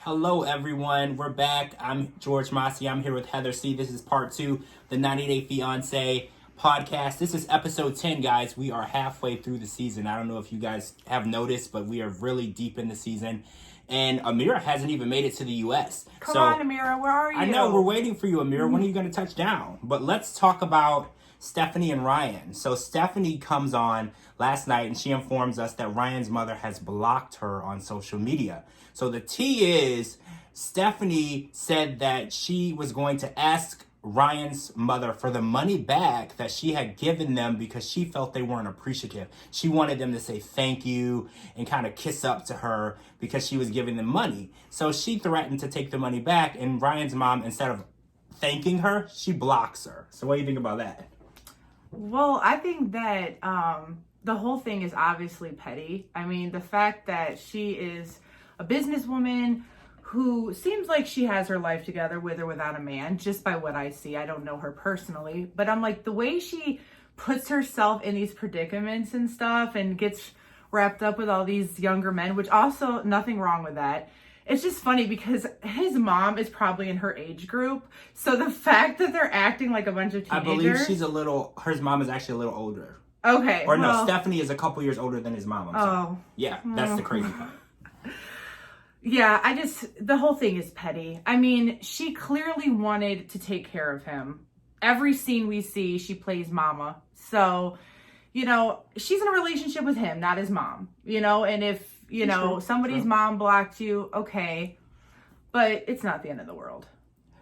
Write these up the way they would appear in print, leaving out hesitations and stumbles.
Hello, everyone. We're back. I'm George Mossey. I'm here with Heather C. This is part 2, the 90-Day Fiancé podcast. This is episode 10, guys. We are halfway through the season. I don't know if you guys have noticed, but we are really deep in the season. And Amira hasn't even made it to the U.S. Come on, Amira. Where are you? I know. We're waiting for you, Amira. When are you going to touch down? But let's talk about Stephanie and Ryan. So Stephanie comes on last night and she informs us that Ryan's mother has blocked her on social media. So the tea is Stephanie said that she was going to ask Ryan's mother for the money back that she had given them because she felt they weren't appreciative. She wanted them to say thank you and kind of kiss up to her because she was giving them money. So she threatened to take the money back, and Ryan's mom, instead of thanking her, she blocks her. So what do you think about that? Well, I think that the whole thing is obviously petty. I mean, the fact that she is a businesswoman who seems like she has her life together with or without a man, just by what I see. I don't know her personally, but I'm like, the way she puts herself in these predicaments and stuff and gets wrapped up with all these younger men, which also nothing wrong with that. It's just funny because his mom is probably in her age group. So the fact that they're acting like a bunch of teenagers. I believe her mom is actually a little older. Okay. Or no, Stephanie is a couple years older than his mom. Oh. Yeah, that's the crazy part. Yeah, the whole thing is petty. I mean, she clearly wanted to take care of him. Every scene we see, she plays mama. So, she's in a relationship with him, not his mom, and if, somebody's mom blocked you, okay, but it's not the end of the world.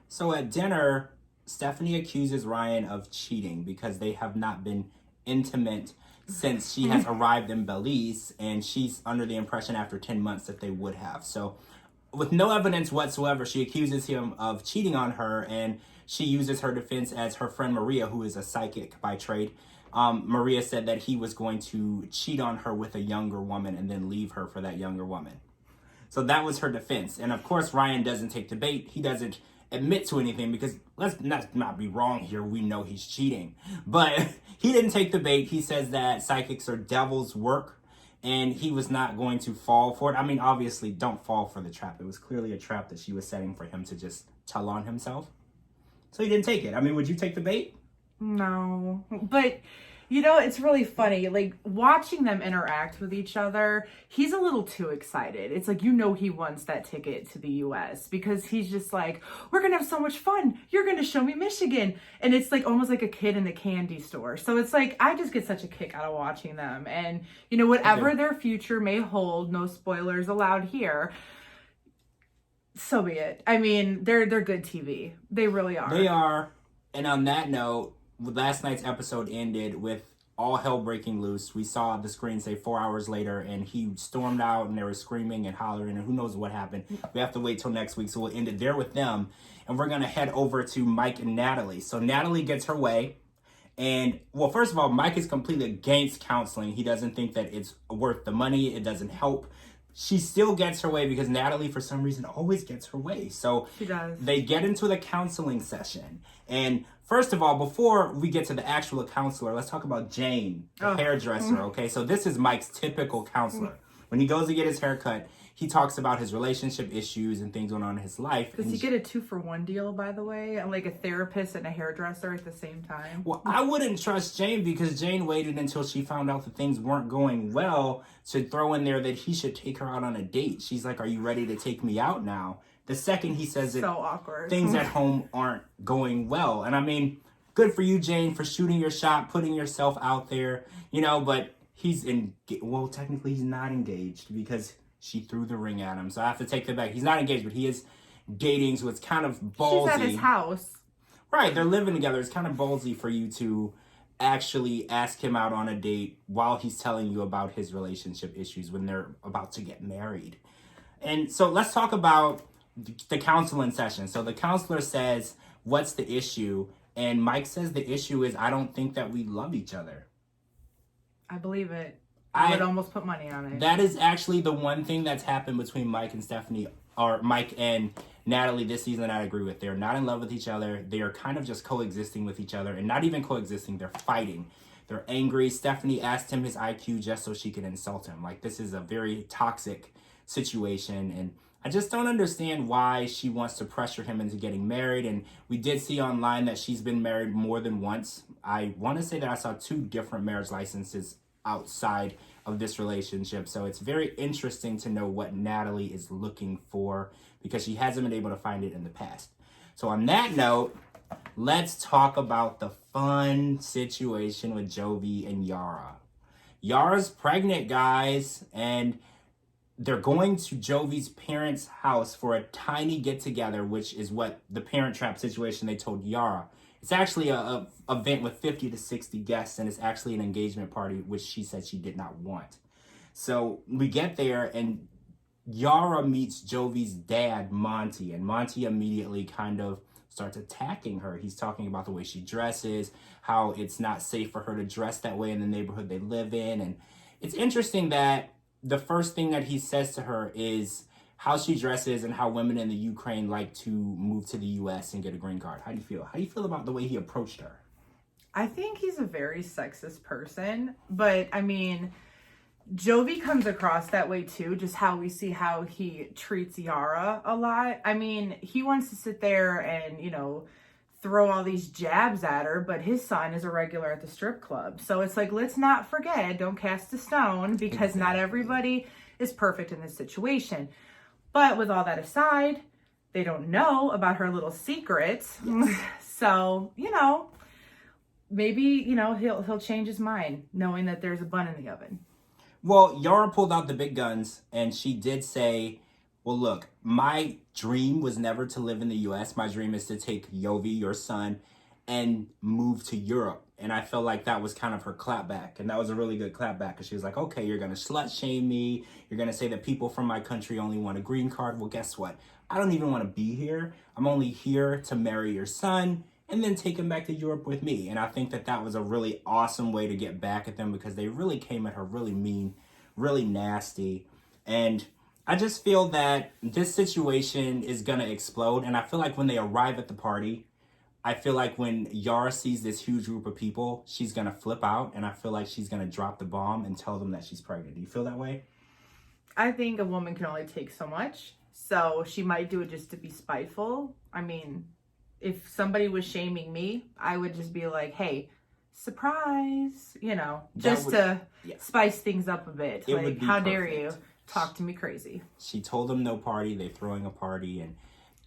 So at dinner, Stephanie accuses Ryan of cheating because they have not been intimate since she has arrived in Belize, and she's under the impression after 10 months that they would have. So with no evidence whatsoever, she accuses him of cheating on her, and she uses her defense as her friend Maria, who is a psychic by trade. Maria said that he was going to cheat on her with a younger woman and then leave her for that younger woman. So that was her defense. And of course, Ryan doesn't take the bait. He doesn't admit to anything because let's not be wrong here. We know he's cheating. But he didn't take the bait. He says that psychics are devil's work and he was not going to fall for it. I mean, obviously, don't fall for the trap. It was clearly a trap that she was setting for him to just tell on himself. So he didn't take it. I mean, would you take the bait? No, but it's really funny, like watching them interact with each other. He's a little too excited. It's like, he wants that ticket to the US because he's just like, we're gonna have so much fun. You're gonna show me Michigan. And it's like almost like a kid in the candy store. So it's like, I just get such a kick out of watching them. And whatever their future may hold, no spoilers allowed here. So be it. I mean, they're good TV. They really are. They are. And on that note, last night's episode ended with all hell breaking loose. We saw the screen say 4 hours later, and he stormed out, and they were screaming and hollering, and who knows what happened. We have to wait till next week, so we'll end it there with them. And we're going to head over to Mike and Natalie. So Natalie gets her way. And, well, first of all, Mike is completely against counseling. He doesn't think that it's worth the money. It doesn't help. She still gets her way because Natalie, for some reason, always gets her way. So she does. They get into the counseling session. And first of all, before we get to the actual counselor, let's talk about Jane, the hairdresser, okay? So this is Mike's typical counselor. When he goes to get his hair cut, he talks about his relationship issues and things going on in his life. Does he get a 2-for-1 deal, by the way? Like a therapist and a hairdresser at the same time? Well, I wouldn't trust Jane because Jane waited until she found out that things weren't going well to throw in there that he should take her out on a date. She's like, are you ready to take me out now? The second he says it, so awkward. Things at home aren't going well. And I mean, good for you, Jane, for shooting your shot, putting yourself out there, but technically he's not engaged because she threw the ring at him. So I have to take that back. He's not engaged, but he is dating, so it's kind of ballsy. She's at his house. Right, they're living together. It's kind of ballsy for you to actually ask him out on a date while he's telling you about his relationship issues when they're about to get married. And so let's talk about the counseling session. So the counselor says, what's the issue? And Mike says the issue is, I don't think that we love each other. I believe it. I would almost put money on it. That is actually the one thing that's happened between Mike and Stephanie, or Mike and Natalie this season that I agree with. They're not in love with each other. They are kind of just coexisting with each other, and not even coexisting. They're fighting. They're angry. Stephanie asked him his IQ just so she could insult him. Like, this is a very toxic situation, and I just don't understand why she wants to pressure him into getting married. And we did see online that she's been married more than once. I want to say that I saw 2 different marriage licenses outside of this relationship. So it's very interesting to know what Natalie is looking for because she hasn't been able to find it in the past. So on that note, let's talk about the fun situation with Jovi and Yara. Yara's pregnant, guys, and they're going to Jovi's parents' house for a tiny get-together, which is what the Parent Trap situation they told Yara. It's actually a event with 50 to 60 guests, and it's actually an engagement party, which she said she did not want. So we get there, and Yara meets Jovi's dad, Monty, and Monty immediately kind of starts attacking her. He's talking about the way she dresses, how it's not safe for her to dress that way in the neighborhood they live in. And it's interesting that the first thing that he says to her is how she dresses and how women in the Ukraine like to move to the U.S. and get a green card. How do you feel? How do you feel about the way he approached her? I think he's a very sexist person, but I mean, Jovi comes across that way too, just how we see how he treats Yara a lot. I mean, he wants to sit there and, throw all these jabs at her, but his son is a regular at the strip club. So it's like, let's not forget, don't cast a stone, because not everybody is perfect in this situation. But with all that aside, they don't know about her little secrets. So, maybe, he'll change his mind knowing that there's a bun in the oven. Well, Yara pulled out the big guns, and she did say, well, look, my dream was never to live in the U.S. My dream is to take Jovi, your son, and move to Europe. And I felt like that was kind of her clapback. And that was a really good clapback, because she was like, okay, you're going to slut shame me. You're going to say that people from my country only want a green card. Well, guess what? I don't even want to be here. I'm only here to marry your son and then take him back to Europe with me. And I think that that was a really awesome way to get back at them, because they really came at her really mean, really nasty. And I just feel that this situation is going to explode. And I feel like when they arrive at the party, I feel like when Yara sees this huge group of people, she's going to flip out. And I feel like she's going to drop the bomb and tell them that she's pregnant. Do you feel that way? I think a woman can only take so much. So she might do it just to be spiteful. I mean, if somebody was shaming me, I would just be like, hey, surprise, to spice things up a bit. Like, how dare you talk to me crazy? She told them no party. They're throwing a party, and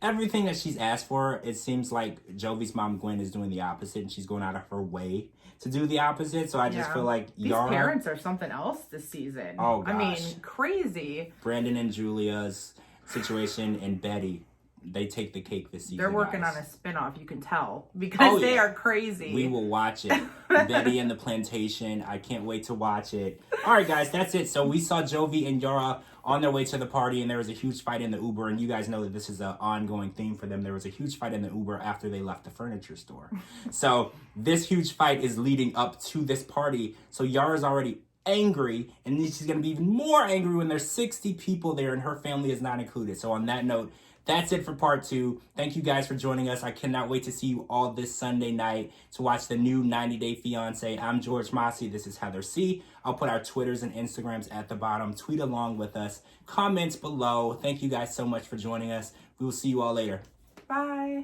everything that she's asked for, it seems like Jovi's mom, Gwen, is doing the opposite, and she's going out of her way to do the opposite. So I just feel like Yara... These parents are something else this season. Oh, gosh. I mean, crazy. Brandon and Julia's situation and Betty, they take the cake this season. They're working on a spinoff, you can tell, because they are crazy. We will watch it. Betty and the Plantation. I can't wait to watch it. All right, guys, that's it. So we saw Jovi and Yara on their way to the party, and there was a huge fight in the Uber. And you guys know that this is an ongoing theme for them. There was a huge fight in the Uber after they left the furniture store. So this huge fight is leading up to this party. So Yara's already angry, and then she's going to be even more angry when there's 60 people there and her family is not included. So on that note, that's it for part 2. Thank you guys for joining us. I cannot wait to see you all this Sunday night to watch the new 90 Day Fiancé. I'm George Mossey. This is Heather C. I'll put our Twitters and Instagrams at the bottom. Tweet along with us. Comments below. Thank you guys so much for joining us. We will see you all later. Bye.